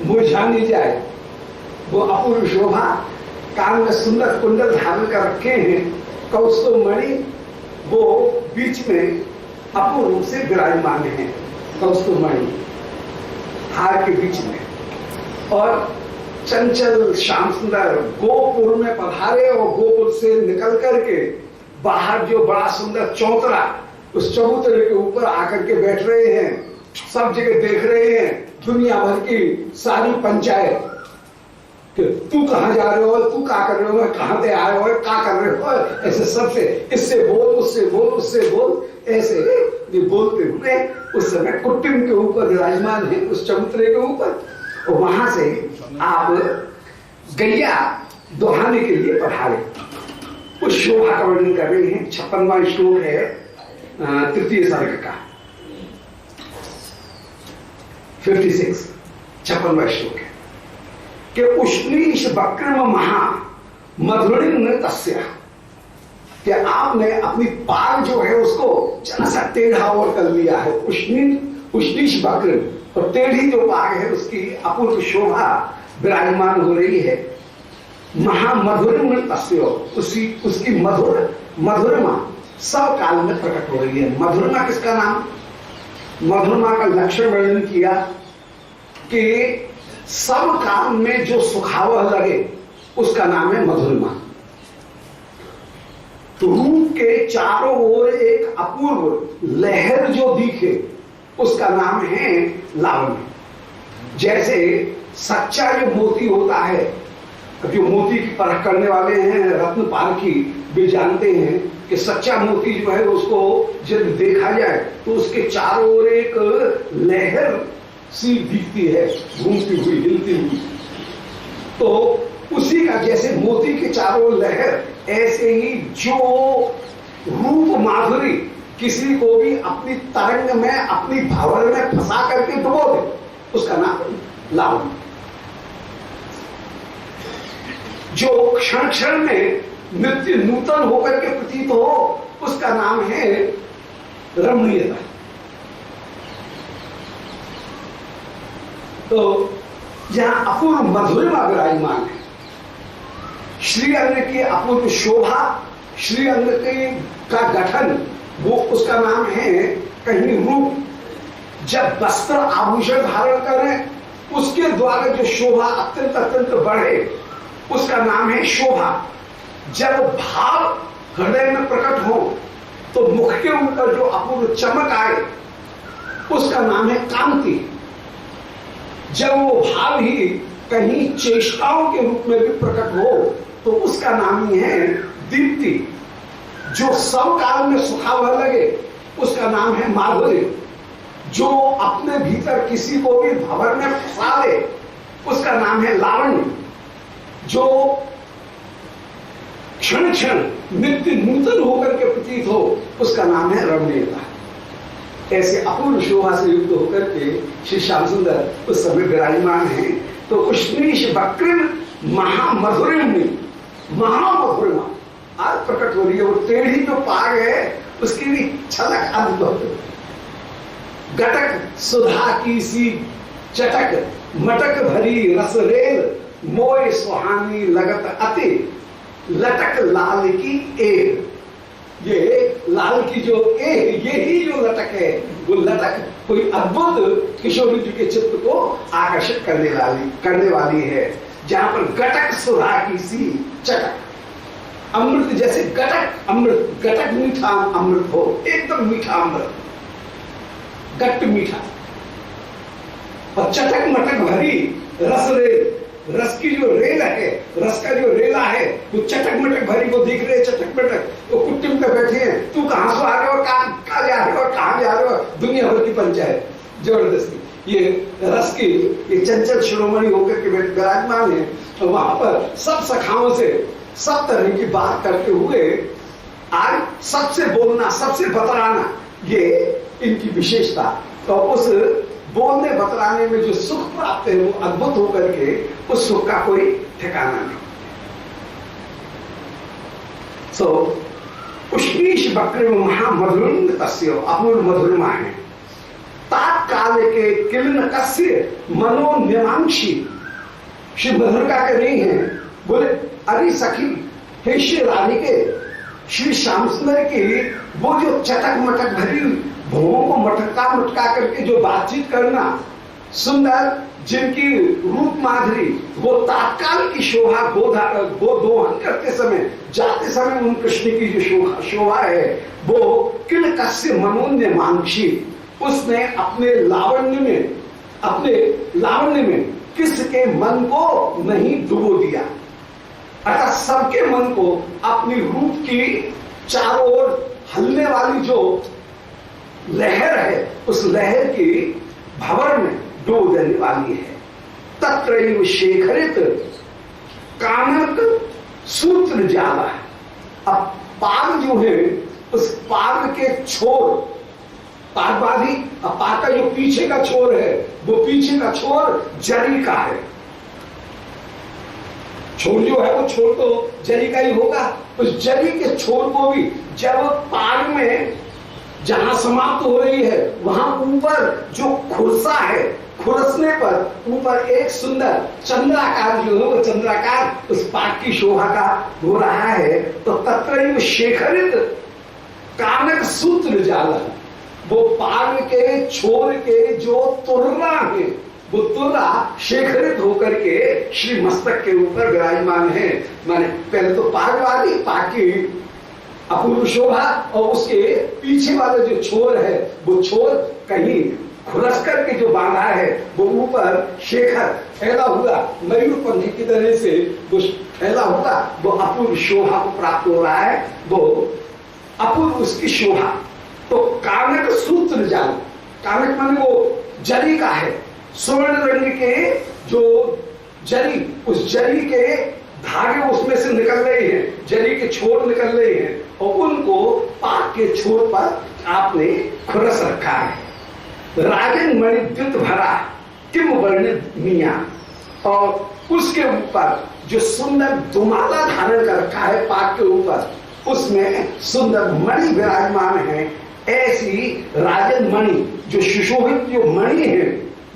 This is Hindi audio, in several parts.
मुरझा नहीं जाए। वो अपूर्व शोभा, कान में सुंदर कुंडल धारण कर रखे हैं, कौस्तुभमणि वो बीच में अपूर्व रूप से विराजमान है। कौस्तुभमणि हार के बीच में, और चंचल श्याम सुंदर गोपुर में पधारे और गोपुर से निकल करके बाहर जो बड़ा सुंदर चौतरा, उस चबूतरे के ऊपर आकर के बैठ रहे हैं। सब जगह देख रहे हैं दुनिया भर की सारी पंचायत कि तू कहां जा रहे हो, तू क्या कर रहे हो, कहां से आए हो, क्या कर रहे हो, ऐसे सबसे इससे बोल, उससे बोल, उससे बोल, ऐसे ये बोलते हुए उस समय कुट्टिम के ऊपर विराजमान है, उस चबूतरे के ऊपर। और वहां से आप गैया दोहाने के लिए पधारे। उस शोभा का वर्णन कर रहे हैं। 56वां श्लोक है तृतीय सर्ग का, 56 56वां श्लोक है कि उष्णीश वक्रम महा मधुरिम नृत्य, कि आपने अपनी पाग जो है उसको जरा सा टेढ़ा और कर लिया है। उष्णीश वक्र और टेढ़ी जो पाग है उसकी अपूर्व शोभा विराजमान हो रही है। महामधुरिम नृत्य, उसकी मधुरमा सब काल में प्रकट हो रही है। मधुरमा किसका नाम? मधुरमा का लक्षण वर्णन किया कि सब काम में जो सुखावह लगे उसका नाम है मधुरमा। रूप के चारों ओर एक अपूर्व लहर जो दिखे उसका नाम है लावण्य। जैसे सच्चा जो मोती होता है, जो मोती की परख करने वाले हैं रत्नपाल की, वे जानते हैं कि सच्चा मोती जो है उसको जब देखा जाए तो उसके चारों ओर एक लहर सी दिखती है, घूमती हुई, हिलती हुई। तो उसी का जैसे मोती के चारों लहर, ऐसे ही जो रूप माधुरी किसी को भी अपनी तरंग में, अपनी भावर में फंसा करके डुबो दे, उसका नाम लावण्य। जो क्षण क्षण में नित्य नूतन होकर के प्रतीत हो उसका नाम है रमणीयता। तो यहां अपूर्व मधुरिमा विराजमान है। श्री अंग की अपूर्व शोभा, श्री अंग का गठन, वो उसका नाम है कहीं रूप। जब वस्त्र आभूषण धारण करें उसके द्वारा जो शोभा अत्यंत अत्यंत बढ़े उसका नाम है शोभा। जब भाव हृदय में प्रकट हो तो मुख के ऊपर जो अपूर्व चमक आए उसका नाम है कांति। जब वो भाव ही कहीं चेष्टाओं के रूप में भी प्रकट हो तो उसका नाम ही है दीप्ति। जो सब काल में सुखावह लगे उसका नाम है माधुर्य। जो अपने भीतर किसी को भी भंवर में फंसा दे उसका नाम है लावण्य। जो क्षण क्षण नित्य नूतन होकर के प्रतीत हो उसका नाम है रमणीयता। ऐसे अपूर्व शोभा से युक्त होकर के श्री श्याम सुंदर उस समय विराजमान है। तो उष्णीश वक्र महामधुरिम, महामधुरिमा आज प्रकट हो रही है। वो टेढ़ी जो पाग है उसकी भी छलक अद्भुत। गटक सुधा की सी चटक, मटक भरी रस रेल, मोय सुहानी लगत अति, लटक लाल की एक। ये लाल की जो एक, यही जो लटक है वो लटक कोई अद्भुत किशोरी जी के चित्त को आकर्षित करने वाली है। जहां पर गटक सुधा की सी चटक, अमृत जैसे गटक, अमृत, गटक मीठा अमृत हो, एकदम मीठा अमृत, गट्ट मीठा, और चटक मटक भरी रस रेल, रस की जो रेल है, रस का जो रेला है वो चटक मटक भरी, वो दिख रहे चटक मटक। वो कुट्टिम पे बैठे हैं, तू कहां से आ रहे हो, कहां जा रहे हो, कहां जा रहे हो, दुनिया भर की पंचायत जबरदस्ती। ये रस की ये चंचल शिरोमणि होकर के विराजमान है। तो वहां पर सब सखाओं से सब तरह की बात करते हुए आज सबसे बोलना, सबसे बतलाना, ये इनकी विशेषता। तो उस बोलने बतलाने में जो सुख प्राप्त है वो अद्भुत होकर के उस सुख का कोई ठिकाना नहीं। सो उष्णीश वक्र महामधुरिम तस्य, अपूर्व मधुरिमा है। तात तात्काल के किलन कस्य मनोन्यमांशी। श्री मधुरिका कह रही हैं, बोले अरे सखी, हे श्री राधिके, श्री श्याम सुंदर की वो जो चटक मटक भरी भुवों को मटका मटका करके जो बातचीत करना, सुंदर जिनकी रूप माधुरी, वो तात्काल की शोभा, गोदोहन करते समय, जाते समय उन कृष्ण की जो शोभा है वो किल कस्य मनोन्य मांक्षी। उसने अपने लावण्य में किसके मन को नहीं डुबो दिया, अर्थात सबके मन को अपनी रूप की चारों ओर हलने वाली जो लहर है, उस लहर की भंवर में डूब देने वाली है। तत्रैव शेखरित कानक सूत्र जाला। अब पाग जो है, उस पाग के छोर, पागबाधी, अब पाग का जो पीछे का छोर है, वो पीछे का छोर जरी का है। छोर जो है वो छोर तो जरी का ही होगा। उस जरी के छोर को भी जब पाग में जहां समाप्त हो रही है, वहां ऊपर जो खुरसा है, खुरसने पर ऊपर एक सुंदर चंद्राकार जो है, वो चंद्राकार उस पाग की शोभा का हो रहा है। तो तत्रैव शेखरित कानक सूत्र जाला। वो पाग के छोर के जो तुर्रा है, वो तुर्रा शेखरित होकर के श्री मस्तक के ऊपर विराजमान है। माने पहले तो पाग वाली, पाग की अपूर्व शोभा, और उसके पीछे वाला जो छोर है, वो छोर कहीं खुरस करके जो बांधा है, वो ऊपर शेखर फैला हुआ मयूर पंखी की तरह से वो फैला हुआ, वो अपूर्व शोभा को प्राप्त हो रहा है, वो अपूर्व उसकी शोभा। तो कानक सूत्र जाल, कानक माने वो जरी का है, स्वर्ण रंग के जो जरी, उस जरी के धागे उसमें से निकल रहे हैं, जरी के छोर निकल रहे हैं, और उनको पाक के छोर पर आपने खुरस रखा है। राजन मणिद्युत भरा किम वर्णित मिया, और उसके ऊपर जो सुंदर दुमाला धारण कर रखा है पाक के ऊपर, उसमें सुंदर मणि विराजमान है। ऐसी राजन मणि जो सुशोभित जो मणि है,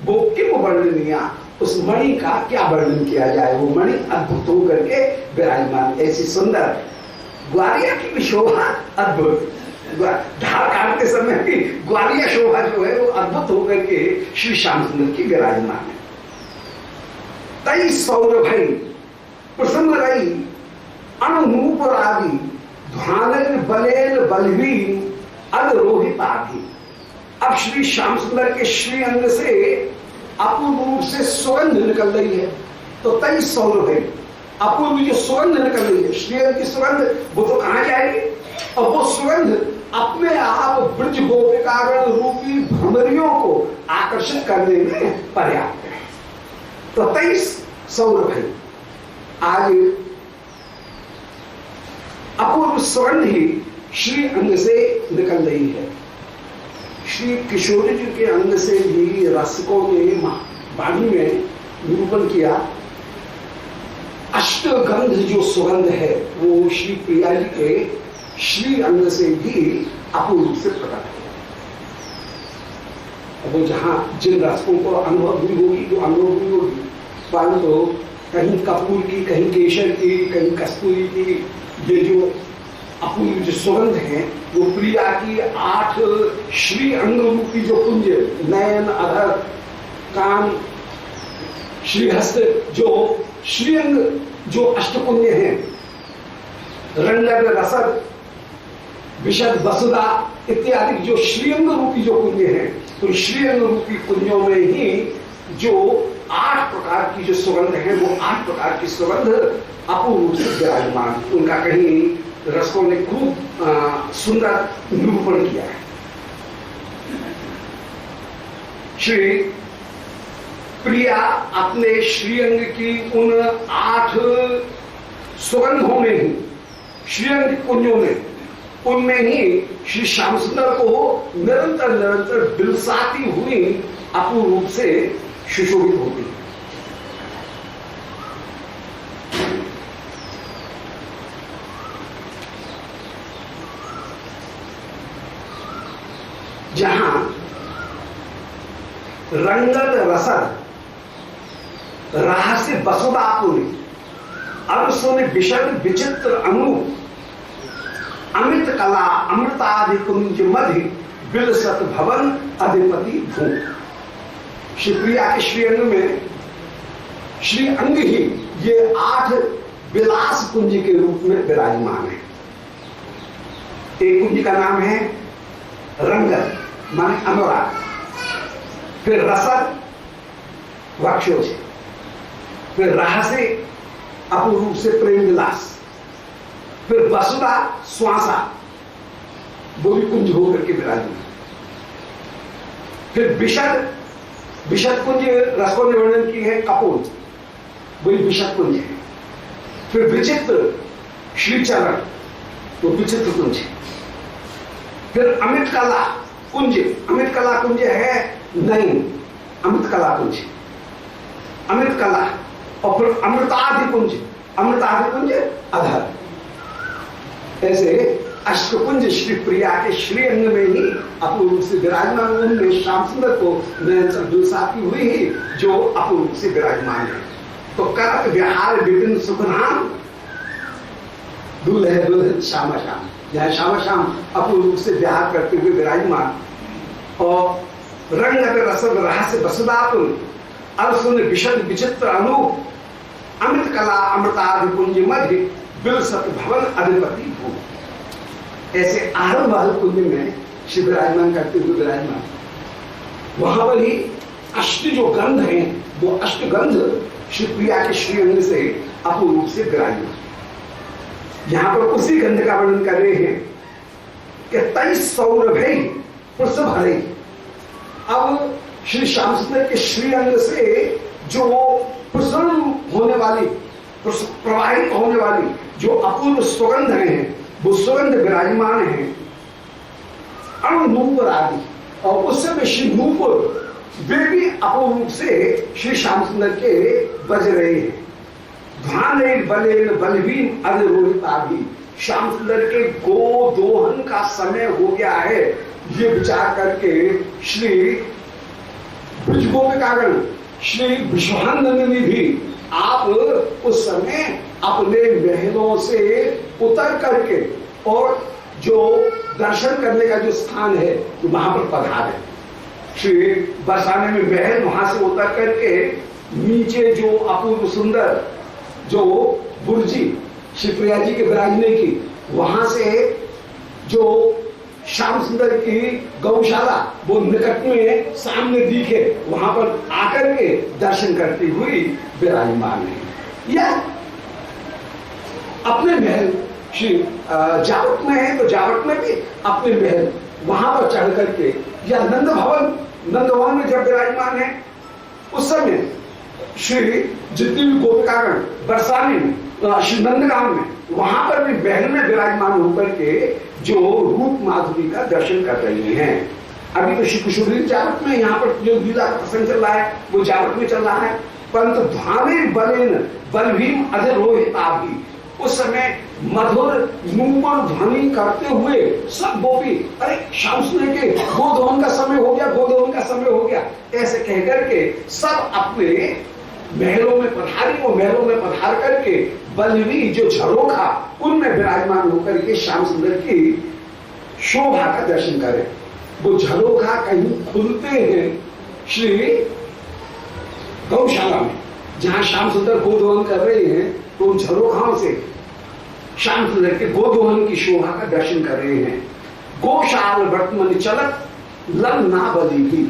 वो किम वर्णनीय, उस मणि का क्या वर्णन किया जाए। वो मणि अद्भुत होकर के विराजमान, ऐसी सुंदर ग्वालिया की भी शोभा अद्भुत, धार काटते समय भी ग्वालिया शोभा जो है वो अद्भुत होकर के श्री श्याम सुंदर की विराजमान है। तई सौरभई प्रसन्न रही अनूप रागी ध्वान बलेल बलवी अदरोहित आदि। अब श्री श्याम सुंदर के श्री अंग से अपूर्व रूप से सुगंध निकल रही है। तो तई सौरभई, अपूर्व जो सुगंध निकल रही है, श्री अंग की सुगंध, वो तो कहां जाएगी, और वो सुगंध अपने आप ब्रज गोपिकागण रूपी भ्रमरियों को आकर्षित करने में पर्याप्त है। तो 23 सौरभ आज अपूर्व सुगंध ही श्री अंग से निकल रही है। श्री किशोर जी के अंग से भी रसिकों ने वाणी में निरूपण किया। अष्टगंध जो सुगंध है वो श्री प्रिया जी के श्री अंग से भी अपूर्व रूप से प्रकट है। वो जहां जिन रसकों को अनुभव हुई होगी, जो अनुभव हुई होगी, परंतु कहीं कपूर की, कहीं केशर की, कहीं कस्तूरी की, ये जो अपूर्व जो सुगंध है वो प्रिया की 8 श्री अंग रूपी जो कुंज, नयन, अधर, कान, श्रीहस्त, जो श्रीअंग जो अष्टपुण्य हैं, रंगन, रसद, विशद, वसुधा इत्यादि जो श्रीअंग रूपी जो कुंज हैं, तो श्रीअंग रूपी कुंजों में ही जो 8 प्रकार की जो सुगंध है, वो 8 प्रकार की सुगंध अपूर्व रूप से विराजमान, उनका कहीं रसकों ने खूब सुंदर निरूपण किया है। श्री प्रिया अपने श्रीअंग की उन 8 सुगंधों में ही, श्रीअंग कुंजों में, उनमें ही श्री श्याम सुंदर को निरंतर निरंतर बिलसाती हुई अपूर्व रूप से सुशोभित होती है। जहां रंगत रसद रहस्य बसुदापुरी अरसुन विशद विचित्र अनूप अमित कला अमृतादि कुंज मधि बिलसत भवन अधिपति भू। श्री प्रिया के श्री अंग में श्री अंग ही ये 8 विलास कुंज के रूप में विराजमान है। एक कुंज का नाम है रंगत माने अनुराग, फिर रसद वक्षोज, फिर रहस्य अपूर्व रूप से प्रेम विलास, फिर वसुधा श्वासा वो भी कुंज होकर के विराजमान, फिर विशद विशद कुंज रसों ने वर्णन की है कपूर वही विशद कुंज है, फिर विचित्र श्रीचरण वो विचित्र कुंज है, फिर अमित कला कुंज, अमित कला कुंज है नहीं अमित कला कुंज, अमित कला, और फिर अमृतादि कुंज, अमृतादि कुंज अधर। ऐसे अष्टकुंज श्री प्रिया के श्री अंग में ही अपूर्व रूप से विराजमान, उनमें श्याम सुंदर को दुसाती हुई ही जो अपूर्व रूप से विराजमान है। तो करत विहार विभिन्न सुखनाम दूल्हे दुल्हन श्यामा श्याम, जहाँ श्यामा श्याम अपूर्व रूप से विहार करते हुए विराजमान, और रंग रसद रहस्य वसुदापुर अरसुन विशद विचित्र अनूप अमित कला अमृतादि कुंज मध्य बिलसत भवन अधिपति भू। ऐसे आहल महल कुंज में श्री विराजमान करते हुए विराजमान, वहां पर ही अष्ट जो गंध हैं वो अष्ट गंध श्री प्रिया के श्री अंग से अपूर्व रूप से विराजमान। यहां पर उसी गंध का वर्णन कर रहे हैं कि 23 सौरभे पुष्प भरे। अब श्री श्याम सुंदर के श्री अंग से जो प्रसन्न होने वाली प्रवाहित होने वाली जो अपूर्व सुगंध हैं वो सुगंध विराजमान है अणु नूपुर आदि, और उस समय श्री नूपुर वे भी अपूर्व रूप से श्री श्याम सुंदर के बज रहे हैं। ध्वान बलेन बलवीन अधरोहित आदि, श्याम सुंदर के गो दोहन का समय हो गया है ये विचार करके श्री ब्रजगोपिकागण श्री विश्वानंदिनी भी आप उस समय अपने महलों से उतर करके और जो दर्शन करने का जो स्थान है वहां पर पधारे। श्री बरसाने में महल वहां से उतर करके नीचे जो अपूर्व सुंदर जो बुर्जी श्री प्रिया जी के विराजने की, वहां से जो श्याम सुंदर की गौशाला वो निकट में सामने दिखे, वहां पर आकर के दर्शन करती हुई विराजमान है। या अपने महल श्री जावट में है तो जावट में भी अपने महल वहां पर चढ़ करके, या नंद भवन में जब विराजमान है उस समय श्री जितनी भी गोपिकागण बरसाने में श्री नंदगांव में वहां पर भी महल में विराजमान होकर के जो रूप माधुरी का दर्शन कर रही हैं। अभी तो श्री किशोरी जावट में यहाँ पर जो लीला का प्रसंग चल रहा है वो जावट में चल रहा है, परंतु ध्वाने बलेन बलभीम अधरोहित आदि उस समय मधुर नूपुर ध्वनि करते हुए सब गोपी अरे श्याम सुंदर के गोधोन का समय हो गया, गोधोन का समय हो गया ऐसे कहकर के सब अपने महलों में पधारी, वो महलों में पधार करके बलवी जो झरोखा उनमें विराजमान होकर के श्याम सुंदर की शोभा का दर्शन करें। वो झरोखा कहीं खुलते हैं श्री गौशाला में, जहां श्याम सुंदर गोदोहन कर रहे हैं तो उन झरोखाओं से श्याम सुंदर के गोदोहन की शोभा का दर्शन कर रहे हैं। गोशाल वर्तमान चलत लग्ना बली की,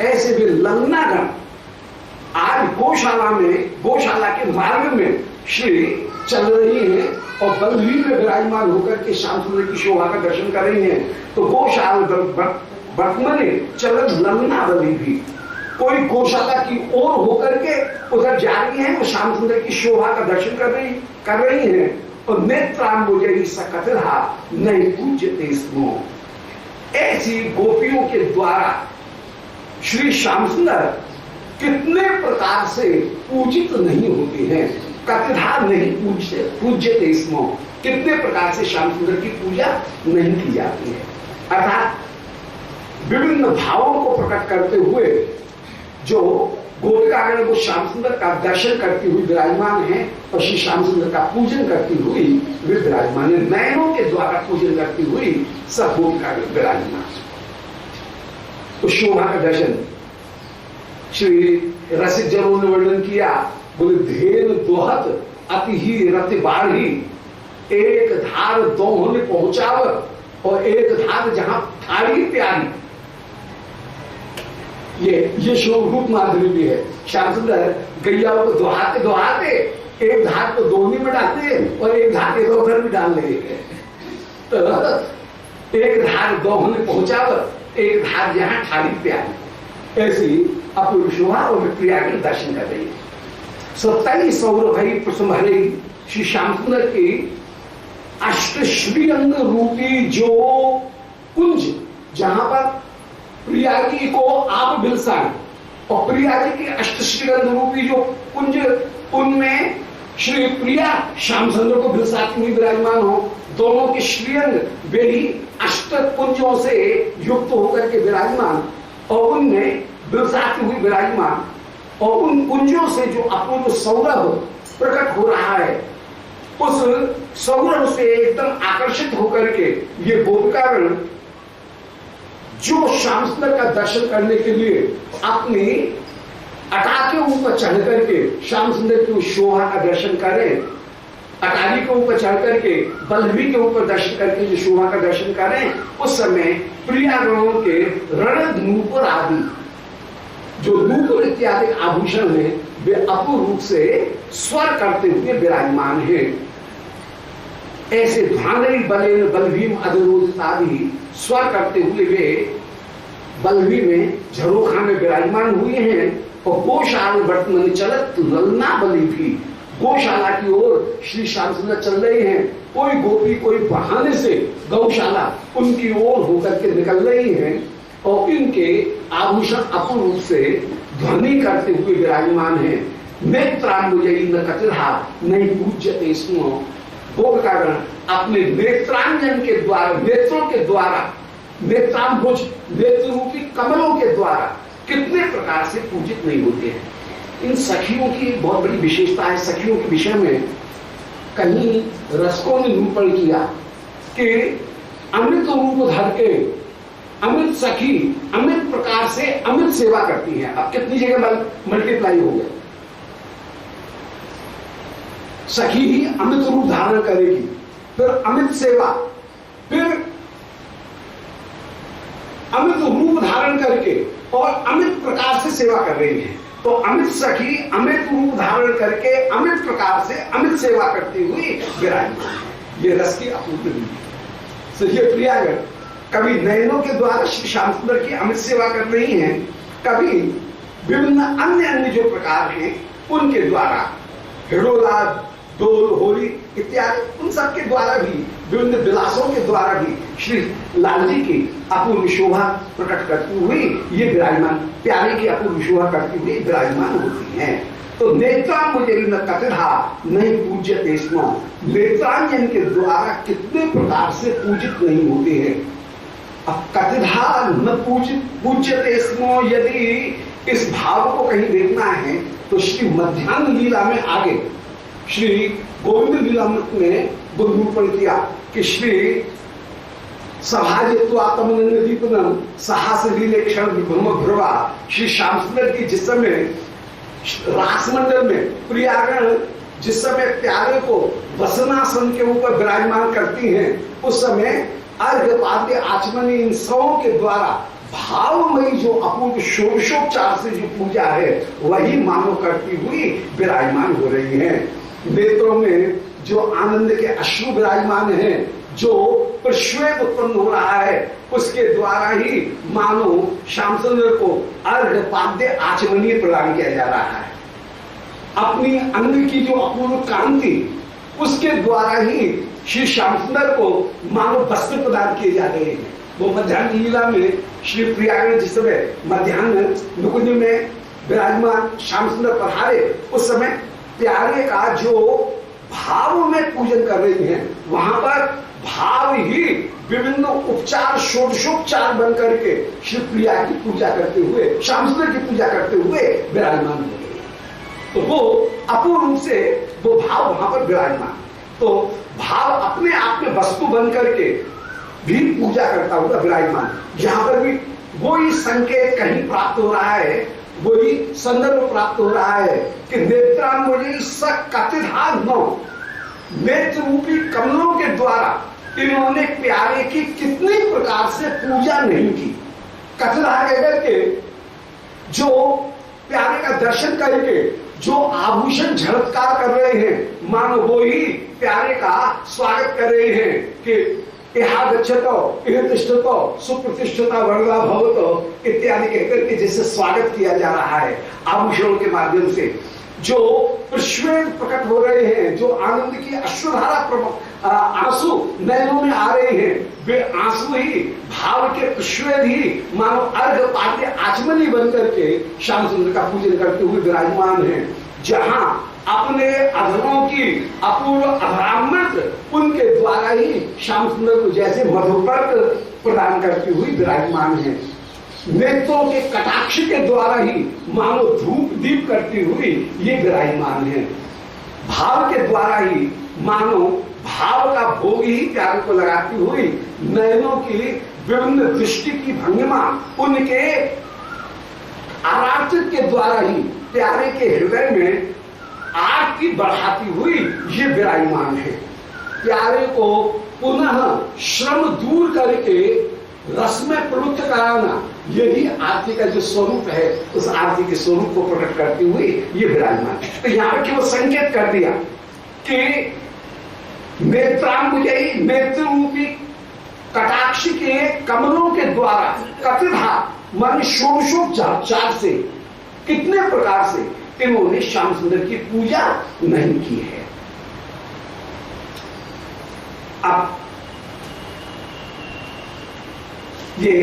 ऐसे भी लग्नागण आज गौशाला में गौशाला के मार्ग में श्री चल रही है और बलवी में विराजमान होकर के श्याम सुंदर की शोभा का दर्शन कर रही है। तो गौशाला वर्तमान चलत लग्ना बली भी, कोई गौशाला की ओर होकर के उधर जा रही है, वो श्याम सुंदर की शोभा का दर्शन कर रही है। और नेत्रांबुजरी सकतहा नहीं पूज्यते स्मो, ऐसी गोपियों के द्वारा श्री श्याम सुंदर कितने प्रकार से पूजित नहीं होते हैं। कतधा नहीं पूज्यते स्मो, कितने प्रकार से श्याम सुंदर की पूजा नहीं की जाती है। अर्थात विभिन्न भावों को प्रकट करते हुए जो गोपिकागण वो श्याम सुंदर का दर्शन करती हुई विराजमान है और श्री श्याम सुंदर का पूजन करती हुई वे विराजमान है। नयनों के द्वारा पूजन करती हुई सब गोपिकागण विराजमान। उस शोभा का दर्शन श्री रसिक जनों ने वर्णन किया, बोले धेन दोहत अति ही रति बाढ़ी, एक धार दोहों ने पहुंचाव और एक धार जहां थारी प्यारी। ये शोभ रूप माधुरी भी है। श्याम सुंदर गैयाओं को दोहाते दोहाते एक धार को दोहनी में डालते और एक धार के दोहर में डाल देंगे। तो एक धार दोहों ने पहुंचाव, एक धार जहां थारी प्यारी, ऐसी अपूर्व शोभा और प्रिया के दर्शन कर रही है। सप्ताई सौरभई प्रसंभरी श्री श्याम सुंदर की अष्टश्रीअंग रूपी जो कुंज, जहां पर प्रिया जी को आप बिलसाएं और प्रिया जी की अष्टश्रीअंग रूपी जो कुंज, उनमें श्री प्रिया श्याम सुंदर को बिलसाती हुई विराजमान हो। दोनों के श्रीअंग वे ही अष्ट कुंजों से युक्त होकर के विराजमान और उनमें बिलसाती हुई विराजमान और उन कुंजों से जो अपूर्व सौरभ प्रकट हो रहा है, उस सौरभ से एकदम आकर्षित होकर के ये गोपिकागण जो श्याम सुंदर का दर्शन करने के लिए अपनी अटा के ऊपर चढ़ करके श्याम सुंदर की शोभा का दर्शन करें, अटारी के ऊपर चढ़ करके बल्लभी के ऊपर दर्शन करके जो शोभा का दर्शन करें, उस समय प्रियागणों के रण नूपुर आदि जो नूपुर इत्यादि आभूषण है वे अपूर्व रूप से स्वर करते हुए विराजमान है। ऐसे ध्वानरी बलेन बलभीम अधरोधित आदि स्वर करते हुए वे बलभी में झरोखा में विराजमान हुए हैं और गौशाला वर्तमान चलत ललना बलि भी गौशाला की ओर श्री श्याम सुंदर चल रहे हैं। कोई गोपी कोई बहाने से गौशाला उनकी ओर होकर के निकल रही हैं और इनके आभूषण अपूर्व रूप से ध्वनि करते हुए विराजमान है। नेत्रांबुजयी न कतिहा नहीं पूज्यते स्मो, गोपिकागण अपने नेत्रांजन के द्वारा, नेत्रों के द्वारा, नेत्रांबुज नेत्र रूपी कमलों के द्वारा कितने प्रकार से पूजित नहीं होते हैं। इन सखियों की बहुत बड़ी विशेषता है। सखियों के विषय में कहीं रसकों ने निरूपण किया कि अमृत रूप धर के अमृत सखी अमृत प्रकार से अमृत सेवा करती है। अब कितनी जगह मल्टीप्लाई हो गया, सखी ही अमृत रूप धारण करेगी, फिर अमृत सेवा, फिर अमृत रूप धारण करके और अमृत प्रकार से सेवा कर रही है। तो अमृत सखी अमृत रूप धारण करके अमृत प्रकार से अमृत सेवा करती हुई विराजमान। ये रस की अपूर्ति है। प्रियागण कभी नयनों के द्वारा श्री श्याम सुंदर की अमृत सेवा कर रही हैं, कभी विभिन्न अन्य अन्य जो प्रकार हैं उनके द्वारा हिडोला, डोल, होली इत्यादि उन सब के द्वारा भी, विभिन्न विलासों के द्वारा भी श्री लाल जी की अपूर्व शोभा प्रकट करती हुई ये विराजमान, प्यारे की अपूर्व शोभा करती हुई विराजमान होती हैं। तो नेत्रांबुजयी न कतिहा नहीं पूज्यते स्म, नेत्रांजन के द्वारा कितने प्रकार से पूजित नहीं होते हैं। अब कतिधा न पूज्यते स्म, यदि इस भाव को कहीं देखना है तो श्री मध्याह्न लीला में आगे श्री गोविंद लीलामृत में निरूपण किया कि श्री सभाजित्वात्मनदीपनम साहस लीले क्षण विभ्रम ध्रुवा, श्री श्याम सुंदर की जिस समय रासमंडल में प्रियागण जिस समय प्यारे को वसनासन के ऊपर विराजमान करती हैं, उस समय अर्घ पाद्य आचमनी इन सबों के द्वारा भावमयी जो अपूर्व षोडशोपचार से जो पूजा है वही मानो करती हुई विराजमान हो रही है। नेत्रों में जो आनंद के अश्रु विराजमान हैं, जो प्रश्वेत उत्पन्न हो रहा है, उसके द्वारा ही मानो श्याम सुंदर को अर्घ पाद्य आचमनीय प्रदान किया जा रहा है। अपनी अंग की जो अपूर्व कांति, उसके द्वारा ही श्री श्याम सुंदर को मानो वस्त्र प्रदान किए जा रहे हैं। वो मध्याह्न लीला में श्री प्रियागण जिस समय मध्याह्न नुकुंज में विराजमान श्याम सुंदर पधारे, उस समय प्यारे का जो भाव में पूजन कर रही हैं, वहां पर भाव ही विभिन्न उपचार षोडशोपचार बन करके शिव प्रिया की पूजा करते हुए, श्याम सुंदर की पूजा करते हुए विराजमान हो गए। तो वो अपूर्ण रूप से वो भाव वहां पर विराजमान। तो भाव अपने आप में वस्तु बन करके भी पूजा करता हुआ विराजमान। यहां पर भी वही संकेत कहीं प्राप्त हो रहा है, वही संदर्भ प्राप्त हो रहा है कि नेत्रांबुली सकथित नो, नेत्र रूपी कमलों के द्वारा इन्होंने प्यारे की कितनी प्रकार से पूजा नहीं की। कथला करके जो प्यारे का दर्शन करके जो आभूषण झलत्कार कर रहे हैं, मानो वो ही प्यारे का स्वागत कर रहे हैं कि यहाँ गच्छतो, इह तिष्ठतो, सुप्रतिष्ठिता वरदा भवतो इत्यादि कहकर के जैसे स्वागत किया जा रहा है आभूषणों के माध्यम से, जो प्रश्वेद प्रकट हो रहे हैं, जो आनंद की अश्रुधारा आंसू नैनों में आ रहे हैं, वे आंसू ही भाव के प्रश्वेद ही मानो अर्घ पाद्य आचमनी बन करके श्याम सुंदर का पूजन करते हुए विराजमान है। जहां अपने अधरों की अपूर्व अधरामृत उनके द्वारा ही श्याम सुंदर को जैसे मधुपर्क प्रदान करती हुई विराजमान है। नेत्रों के कटाक्ष के द्वारा ही मानो धूप दीप करती हुई ये विराजमान है। भाव के द्वारा ही मानो भाव का भोग ही प्यारे को लगाती हुई नयनों की विभिन्न दृष्टि की भंगिमा उनके आराधित के द्वारा ही प्यारे के हृदय में आग की बढ़ाती हुई ये विराजमान है। प्यारे को पुनः श्रम दूर करके रस में प्रवृत्त कराना, यही आरती का जो स्वरूप है, उस आरती के स्वरूप को प्रकट करते हुए ये विराजमान है। तो यहाँ पर केवल संकेत कर दिया कि नेत्रांबुजयी, नेत्र रूपी कटाक्ष के कमलों के द्वारा कथिता मन षोडशोपचार से कितने प्रकार से इन्होंने श्याम सुंदर की पूजा नहीं की है। अब ये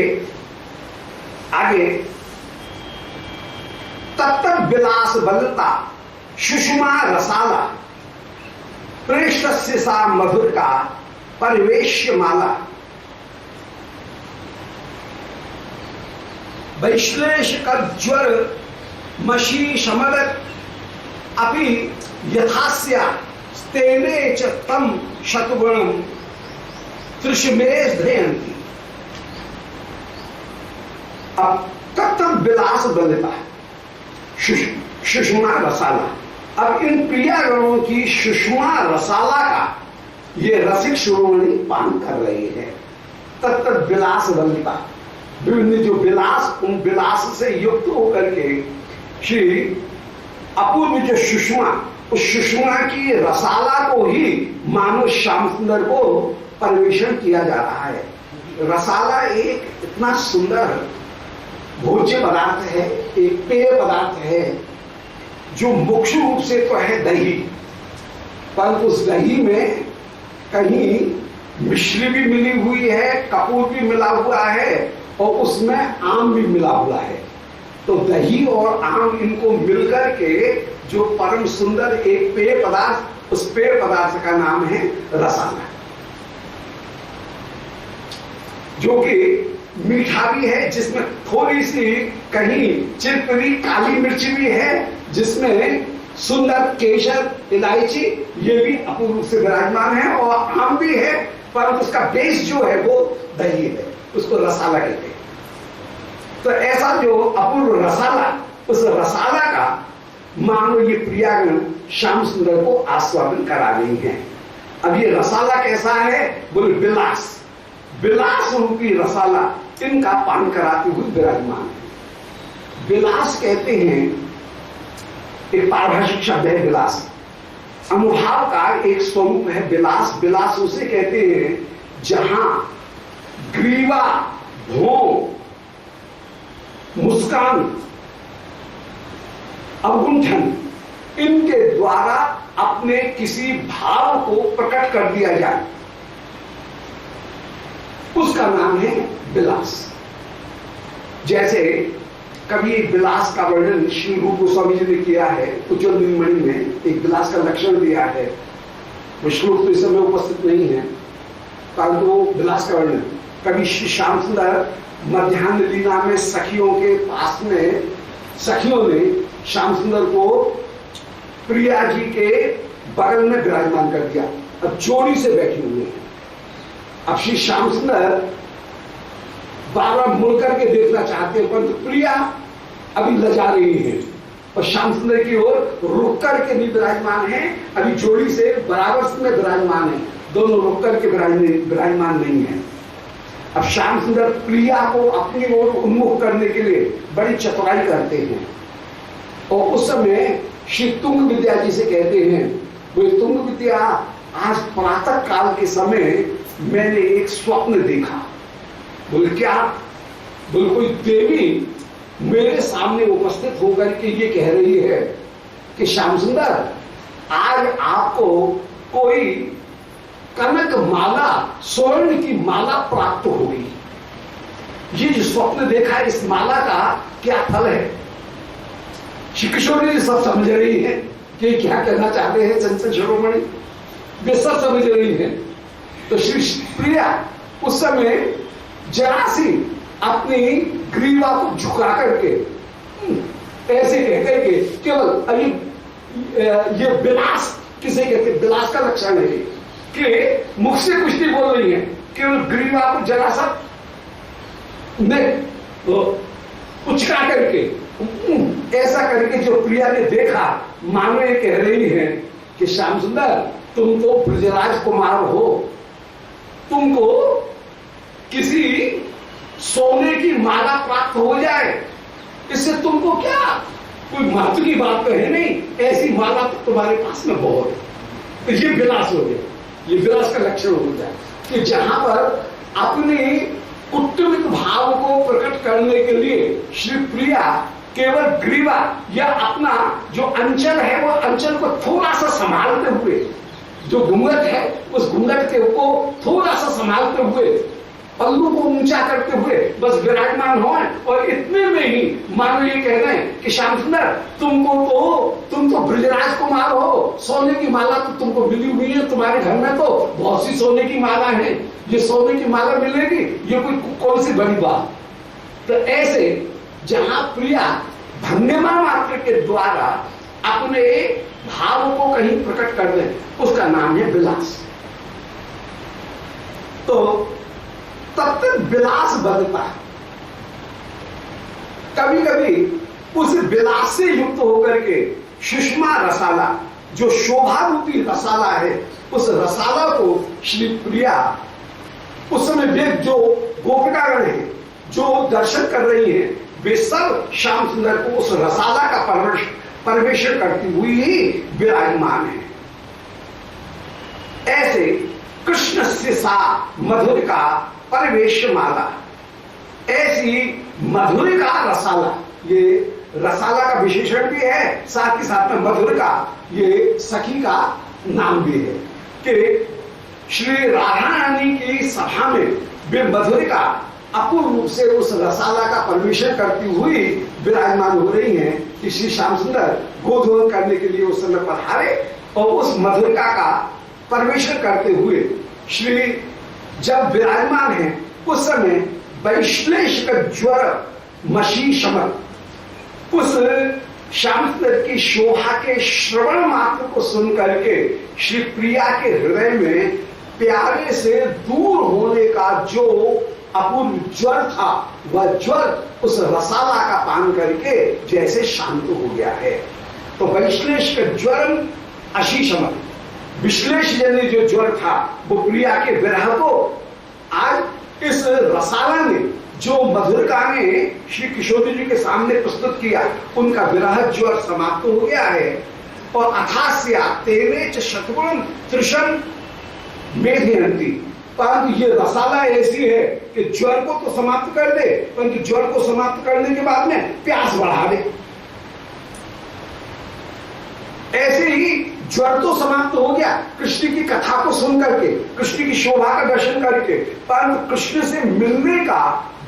आगे तत्त विलास बलता सुषमा रसाला प्रेष्ठ सा मधुर का परिवेश माला वैश्लेष का ज्वर मशी शमदत अपि यथास्या तेने च तम शतगुणम त्रिशमेश ध्रयंती। अब तत्त विलास बलता सुषमा रसाला, अब इन प्रियागणों की सुषमा रसाला का ये रसिक शिरोमणि पान कर रहे हैं। तत्त विलास बलता, विभिन्न जो विलास, उन विलास से युक्त होकर के श्री अपूर्व जो सुषमा, उस सुषमा की रसाला को ही मानो श्याम सुंदर को परिवेशन किया जा रहा है। रसाला एक इतना सुंदर भोज्य पदार्थ है, एक पेय पदार्थ है जो मुख्य रूप से तो है दही, पर उस दही में कहीं मिश्री भी मिली हुई है, कपूर भी मिला हुआ है और उसमें आम भी मिला हुआ है। तो दही और आम इनको मिलकर के जो परम सुंदर एक पेय पदार्थ, उस पेय पदार्थ का नाम है रसाला, जो कि मीठा भी है, जिसमें थोड़ी सी कहीं चिरपरी काली मिर्च भी है, जिसमें सुंदर केसर इलायची ये भी अपूर्व रूप से विराजमान है, और आम भी है, पर उसका बेस जो है वो दही है, उसको रसाला कहते हैं। तो ऐसा जो अपूर्व रसाला, उस रसाला का मानो ये प्रियागण श्याम सुंदर को आस्वादन करा रही हैं। अब ये रसाला कैसा है, बोले विलास, विलास रूपी रसाला इनका पान कराते हुए विराजमान है। विलास कहते हैं, एक पारिभाषिक शब्द है विलास, अनुभाव का एक स्वरूप है विलास। विलास उसे कहते हैं जहां ग्रीवा, भौं, मुस्कान, अवगुंठन इनके द्वारा अपने किसी भाव को प्रकट कर दिया जाए, उसका नाम है विलास। जैसे कभी एक विलास का वर्णन श्री रूप गोस्वामी जी ने किया है, उज्ज्वल नीलमणि में एक विलास का लक्षण दिया है वो श्लोक तो इस समय उपस्थित नहीं है, परंतु वो विलास का वर्णन। कभी श्री श्याम सुंदर मध्यान्ह लीला में सखियों के पास में सखियों ने श्याम सुंदर को प्रिया जी के बगल में विराजमान कर दिया, अब जोड़ी से बैठे हुए हैं। अब श्री श्याम सुंदर बार बार मुड़ करके देखना चाहते हैं, परंतु प्रिया अभी लजा रही है और श्याम सुंदर की ओर रुक करके भी विराजमान है, अभी जोड़ी से बराबर में विराजमान है, दोनों रुक करके विराजमान नहीं है। अब श्याम सुंदर प्रिया को अपनी ओर उन्मुख करने के लिए बड़ी चतुराई करते हैं और उस समय श्री तुंग विद्या जी से कहते हैं, वो तुंग विद्या आज प्रातः काल के समय मैंने एक स्वप्न देखा। बोले क्या? बोले कोई देवी मेरे सामने उपस्थित होकर के ये कह रही है कि श्याम सुंदर आज आपको कोई कनक माला, स्वर्ण की माला प्राप्त होगी। ये जो स्वप्न देखा है इस माला का क्या फल है? श्री किशोरी जी सब समझ रही है कि क्या कहना चाहते हैं चंचल शिरोमणि, वे सब समझ रही है। तो श्री प्रिया उस समय जरा सी अपनी ग्रीवा को झुका करके ऐसे कह करके केवल अभी ये विलास किसे कहते, विलास का लक्षण है कि मुख से कुछ नहीं बोल रही है, केवल ग्रीवा को जरा सा उचका करके ऐसा करके जो प्रिया ने देखा, मानो ये कह रही है कि श्याम सुंदर तुम तो ब्रजराज कुमार हो, तुमको किसी सोने की माला प्राप्त हो जाए इससे तुमको क्या कोई महत्व की बात तो है नहीं, ऐसी माला तो तुम्हारे पास में बहुत है। तो ये विलास हो गया, ये विलास का लक्षण हो जाए कि जहां पर अपने उत्तमित भाव को प्रकट करने के लिए श्री प्रिया केवल ग्रीवा या अपना जो अंचल है वो अंचल को थोड़ा सा संभालते हुए, जो घूंघट है उस घूंघट के को थोड़ा सा संभालते हुए, पल्लू को ऊंचा करते हुए बस विराजमान हो, और इतने में ही मानो ये कह रहे हैं कि श्याम सुंदर तुम तो ब्रजराज कुमार हो, सोने की माला तो तुमको मिली हुई है, तुम्हारे घर में तो बहुत सी सोने की माला है, ये सोने की माला मिलेगी ये कोई कौन सी बड़ी बात। तो ऐसे जहां प्रिया भंगिमा मात्र के द्वारा अपने भाव को कहीं प्रकट कर दे उसका नाम है विलास। तो तब तक विलास बनता है, कभी कभी उस विलास से युक्त होकर के सुषमा रसाला, जो शोभा रूपी रसाला है, उस रसाला को श्री प्रिया उस समय वे जो गोपिकागण है जो दर्शन कर रही है, वे सब श्याम सुंदर को उस रसाला का परवेशन करती हुई ही विराजमान है। ऐसे कृष्ण से सा मधुर का परवेश माला, ऐसी मधुर का रसाला, ये रसाला का विशेषण भी है, साथ ही साथ में मधुर का ये सखी का नाम भी है कि श्री राधा रानी की सभा में वे मधुर का अपूर्ण रूप से उस रसाला का परवेशन करती हुई विराजमान हो रही हैं कि श्री श्याम सुंदर गोधन करने के लिए उस समय पधारे और उस मधुरिका का परवेशन करते हुए श्री जब विराजमान है उस समय वैश्लेष का ज्वर मशी शमन, उस श्याम सुंदर की शोभा के श्रवण मात्र को सुन करके श्री प्रिया के हृदय में प्यारे से दूर होने का जो अपूर्व ज्वर था, वह ज्वर उस रसाला का पान करके जैसे शांत हो गया है। तो वैश्लेष का ज्वर अशीशमन, विश्लेष जन्य जो ज्वर था वो प्रिया के विरह को आज इस रसाला ने जो मधुरिका ने श्री किशोरी जी के सामने प्रस्तुत किया, उनका विरह ज्वर समाप्त हो गया है। और अथास्या तेरे च शतगुण त्रिशन मेघयंती, परंतु ये रसाला ऐसी है कि ज्वर को तो समाप्त कर दे, परंतु ज्वर को समाप्त करने के बाद में प्यास बढ़ा दे। ऐसे ही ज्वर तो समाप्त हो गया कृष्ण की कथा को सुन करके, कृष्ण की शोभा का दर्शन करके, परंतु कृष्ण से मिलने का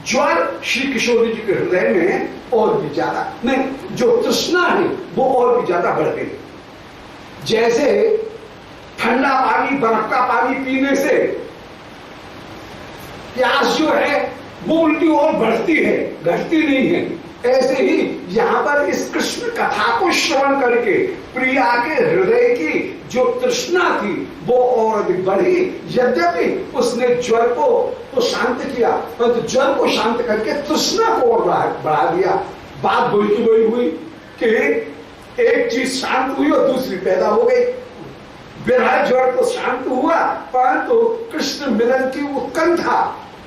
ज्वर श्री किशोरी जी के हृदय में और भी ज्यादा नहीं, जो तृष्णा है वो और भी ज्यादा बढ़ गई। जैसे ठंडा पानी, बर्फ का पानी पीने से प्यास जो है वो उल्टी और बढ़ती है, घटती नहीं है। ऐसे ही यहां पर इस कृष्ण कथा को श्रवण करके प्रिया के हृदय की जो तृष्णा थी वो और अधिक बढ़ी। यद्यपि उसने ज्वर को तो शांत किया, परंतु ज्वर को शांत करके तृष्णा को और बढ़ा दिया। बात वही की वही हुई कि एक चीज शांत हुई और दूसरी पैदा हो गई। विरह ज्वर तो शांत हुआ, परंतु कृष्ण मिलन की उत्कंठा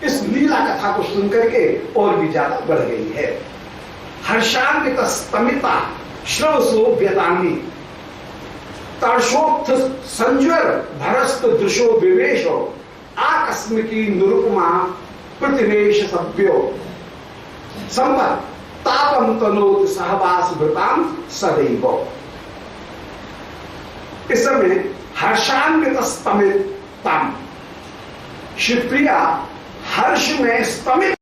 इस लीला कथा को सुनकर के और भी ज्यादा बढ़ गई है। हर्षान्वित स्तमिता श्रवसो व्यतानी तर्षोत्थ संज्वर भरस्त दृशो विवेशो आकस्मिकी निरुपमा प्रतिवेश सभ्यो संपत तापम तनोत सहवास वृताम सदैव। इस समय हर्षान्वित स्तमितम, शिवप्रिया हर्ष में स्तमित